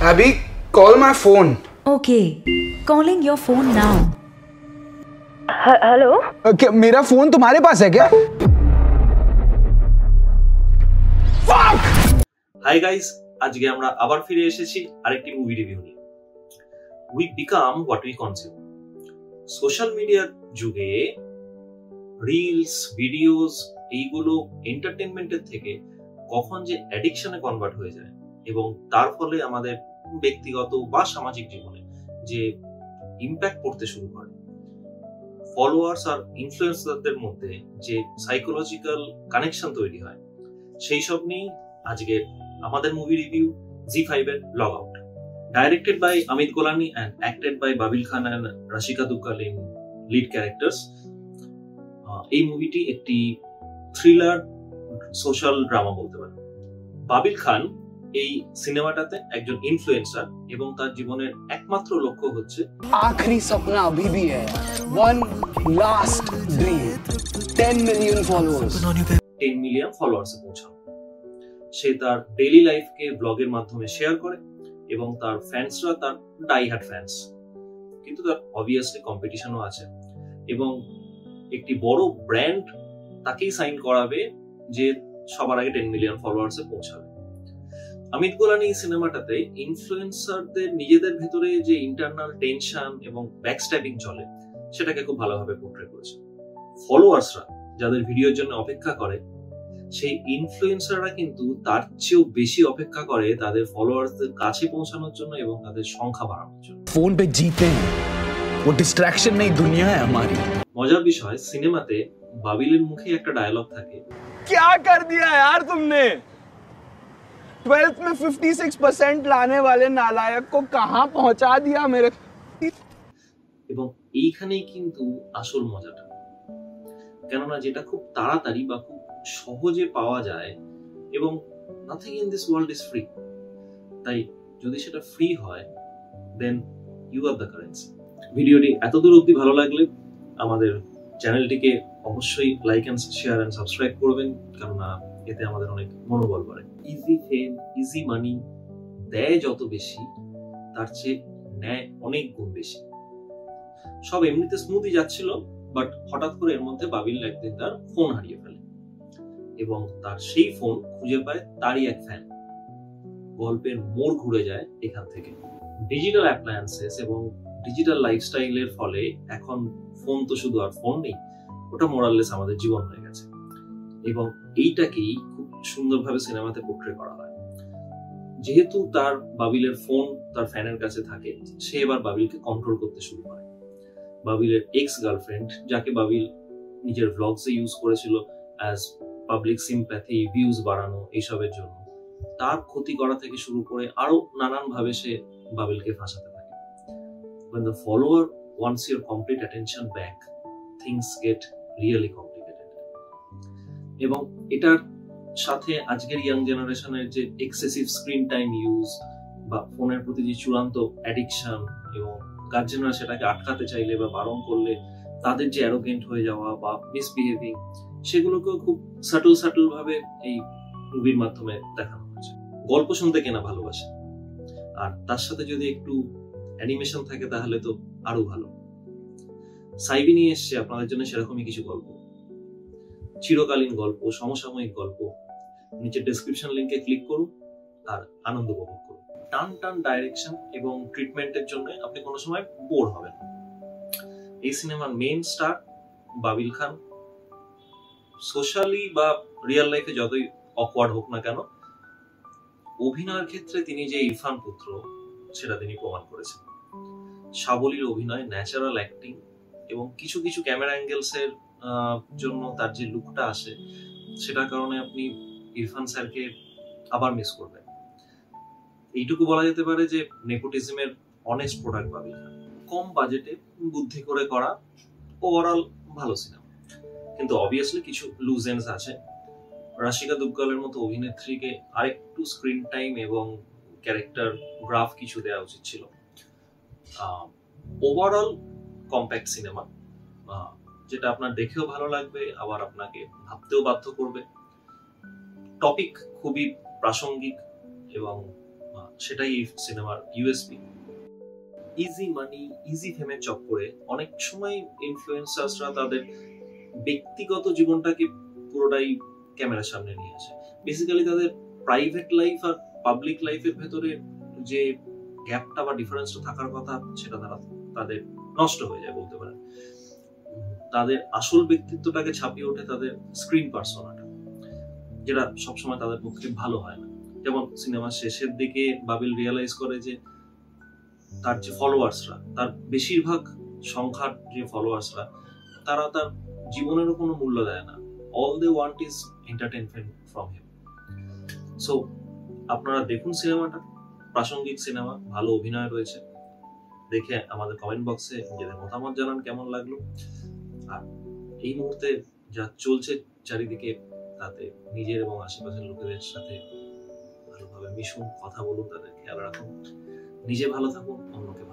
Abby, call my phone. Okay, calling your phone now. Hello क्या मेरा phone तुम्हारे पास है क्या? হাই গাইস, আজকে আমরা আবার ফিরে এসেছি আরেকটি মুভি রিভিউ নিয়ে। We become what we consume. Social মিডিয়ার যুগে রিলস, ভিডিওস এইগুলো এন্টারটেইনমেন্টের থেকে কখন যে অ্যাডিকশনে কনভার্ট হয়ে যায় এবং তার ফলে আমাদের ব্যক্তিগত বা সামাজিক জীবনে যে ইম্প্যাক্ট পড়তে শুরু করে, ফলোয়ার্স আর ইনফ্লুয়েন্সারদের মধ্যে যে সাইকোলজিক্যাল কানেকশন তৈরি হয়, সেই সব নিয়েই আজকে আমাদের মুভি রিভিউ জি5 এর log out. Directed by Amit Golani and acted by Babil Khan and Rasika Duggal in lead characters। এই মুভিটি একটি থ্রিলার সোশ্যাল ড্রামা বলতে পারে। বাবিল খান এই সিনেমাটাতে একজন ইনফ্লুয়েন্সার এবং তার জীবনের একমাত্র লক্ষ্য হচ্ছে आखिरी सपना अभी भी है, one last dream, 10 million followers। 10 million ফলোয়ার্সে পৌঁছানো। সে তার ডেইলি লাইফকে ব্লগের মাধ্যমে শেয়ার করে এবং তার ফ্যান্সরা তার ডাই হার্ড ফ্যান্স, কিন্তু তার অবভিয়াসলি কম্পিটিশনও আছে এবং একটি বড় ব্র্যান্ড তাকেই সাইন করাবে যে সবার আগে 10 মিলিয়ন ফলোয়ার্সে পৌঁছাবে। অমিত গোলানি এই সিনেমাটাতে ইনফ্লুয়েন্সারদের নিজেদের ভেতরে যে ইন্টারনাল টেনশন এবং ব্যাকস্ট্যাবিং চলে সেটাকে খুব ভালোভাবে পোর্ট্রে করেছে। ফলোয়ার্সরা যাদের ভিডিওর জন্য অপেক্ষা করে, সেই ইনফ্লুয়েন্সাররা কিন্তু তার চেয়েও বেশি অপেক্ষা করে তাদের ফলোয়ার্সদের কাছে পৌঁছানোর জন্য এবং তাদের সংখ্যা বাড়ানোর জন্য। फोन पे जीते हैं, वो डिस्ट्रैक्शन नहीं दुनिया है हमारी। মজার বিষয়, সিনেমাতে বাবিলের মুখে একটা ডায়লগ থাকে, क्या कर दिया यार तुमने? 12th में 56% लाने वाले नालायक को कहां पहुंचा दिया मेरे। এবং এইখানেই কিন্তু আসল মজাটা, কেননা যেটা খুব তাড়াতাড়ি বা খুব সহজে পাওয়া যায় এবং nothing in this world is free, তাই যদি সেটা ফ্রি হয় then you are the currency. ভিডিওটি এতদূর অবধি ভালো লাগলে আমাদের চ্যানেলটিকে অবশ্যই like and share and subscribe করবেন, কেননা এতে আমাদের অনেক মনোবল বাড়ে। ইজি ফেম, ইজি মানি দেয় যত বেশি, তার চেয়ে নেয় অনেক গুণ বেশি। সব এমনিতে স্মুথই যাচ্ছিল, বাট হঠাৎ করে এর মধ্যে বাবিল একদিন তার ফোন হারিয়ে ফেলে এবং তার সেই ফোন খুঁজে পায় তারই এক ফ্যান। গল্পের মোড় ঘুরে যায় এখান থেকে। ডিজিটাল অ্যাপ্লায়েন্সেস এবং ডিজিটাল লাইফস্টাইলের ফলে এখন ফোন তো শুধু আর ফোন নেই, ওটা মোরাললেস আমাদের জীবন হয়ে গেছে এবং এইটাকেই খুব সুন্দরভাবে সিনেমাতে পোর্ট্রে করা হয়। যেহেতু তার বাবিলের ফোন তার ফ্যানের কাছে থাকে, সে এবার বাবিলকে কন্ট্রোল করতে শুরু করে। বাবিলের এক্স গার্লফ্রেন্ড, যাকে বাবিল নিজের ভ্লগসে ইউজ করেছিল অ্যাজ পাবলিক সিম্প্যাথি, ভিউজ বাড়ানো এইসবের জন্য, তার ক্ষতি করা থেকে শুরু করে আরো নানান ভাবে সে বাবিলকে ফাঁসাতে থাকে। When the follower wants your complete attention back, things get really complicated। এবং এটার সাথে আজকের ইয়াং জেনারেশনের যে এক্সেসিভ স্ক্রিন টাইম ইউজ বা ফোনের প্রতি যে চূড়ান্ত অ্যাডিকশন এবং গার্জেনরা সেটাকে আটকাতে চাইলে বা বারণ করলে তাদের যে অ্যারোগেন্ট হয়ে যাওয়া বা মিসবিহেভিং, সেগুলোকেও খুব সাটল ভাবে এই মুভির মাধ্যমে দেখানো হয়েছে। গল্প শুনতে কেনা ভালোবাসে, আর তার সাথে যদি একটু অ্যানিমেশন থাকে তাহলে তো আরো ভালো। সাইবি নিয়ে এসছে আপনাদের জন্য সেরকমই কিছু গল্প, চিরকালীন গল্প, সমসাময়িক গল্প। নিচে ডেসক্রিপশন লিংকে ক্লিক করুন আর আনন্দ উপভোগ করুন। টান ডাইরেকশন এবং ট্রিটমেন্টের জন্য আপনি কোনো সময় বোর হবেন। এই সিনেমার মেইন স্টার বাবিল খান সোশ্যালি বা রিয়েল লাইফে যতই অকওয়ার্ড হোক না কেন, অভিনয়ের ক্ষেত্রে তিনি যে ইরফান পুত্র সেটা তিনি প্রমাণ করেছেন। সাবলীল অভিনয়, ন্যাচারাল অ্যাক্টিং এবং কিছু কিছু ক্যামেরা অ্যাঙ্গেলস এর জন্য তার যে লুকটা আসে, সেটার কারণে আপনি ইরফান স্যারকে আবার মিস করবেন। এইটুকু বলা যেতে পারে যে নেপোটিজমের অনেস্ট প্রোডাক্ট বাবিল খান। কম বাজেটে বুদ্ধি করে করা ওভারঅল ভালো সিনেমা, কিন্তু অবভিয়াসলি কিছু লুজ এন্ডস আছে। রাশিকা দুগ্গালের মতো অভিনেত্রীকে আরেকটু স্ক্রিন টাইম এবং ক্যারেক্টার গ্রাফ কিছু দেওয়া উচিত ছিল। ওভারঅল কম্প্যাক্ট সিনেমা, যেটা আপনার দেখেও ভালো লাগবে, আবার আপনাকে ভাবতেও বাধ্য করবে। টপিক খুবই প্রাসঙ্গিক এবং সেটাই এই সিনেমার ইউএসপি। ইজি মানি, ইজি ফেমের চক্করে অনেক সময় ইনফ্লুয়েন্সার্সরা তাদের ব্যক্তিগত জীবনটাকে পুরোটাই ক্যামেরার সামনে নিয়ে আসে। বেসিক্যালি তাদের প্রাইভেট লাইফ আর পাবলিক লাইফের ভেতরে যে গ্যাপটা বা ডিফারেন্সটা থাকার কথা সেটা তাদের নষ্ট হয়ে যায় বলতে পারেন। তাদের আসল ব্যক্তিত্বটাকে ছাপিয়ে ওঠে তাদের স্ক্রিন পার্সোনাটা, যেটা সবসময় তাদের পক্ষে ভালো হয় না। যেমন সিনেমার শেষের দিকে বাবিল রিয়েলাইজ করে যে তার যে ফলোয়ার্সরা, তার বেশিরভাগ সংখ্যার যে ফলোয়ার্সরা, তারা তার জীবনেরও কোনো মূল্য দেয় না। All they want is entertainment from him. So আপনারা দেখুন সিনেমাটা, প্রাসঙ্গিক সিনেমা, ভালো অভিনয় রয়েছে। দেখে আমাদের কমেন্ট বক্সে নিজেদের মতামত জানান কেমন লাগলো। আর এই মুহূর্তে যা চলছে চারিদিকে, তাতে নিজের এবং আশেপাশের লোকেদের সাথে ভালোভাবে মিশুন, কথা বলুন, তাদের খেয়াল রাখুন, নিজে ভালো থাকুন, অন্যকে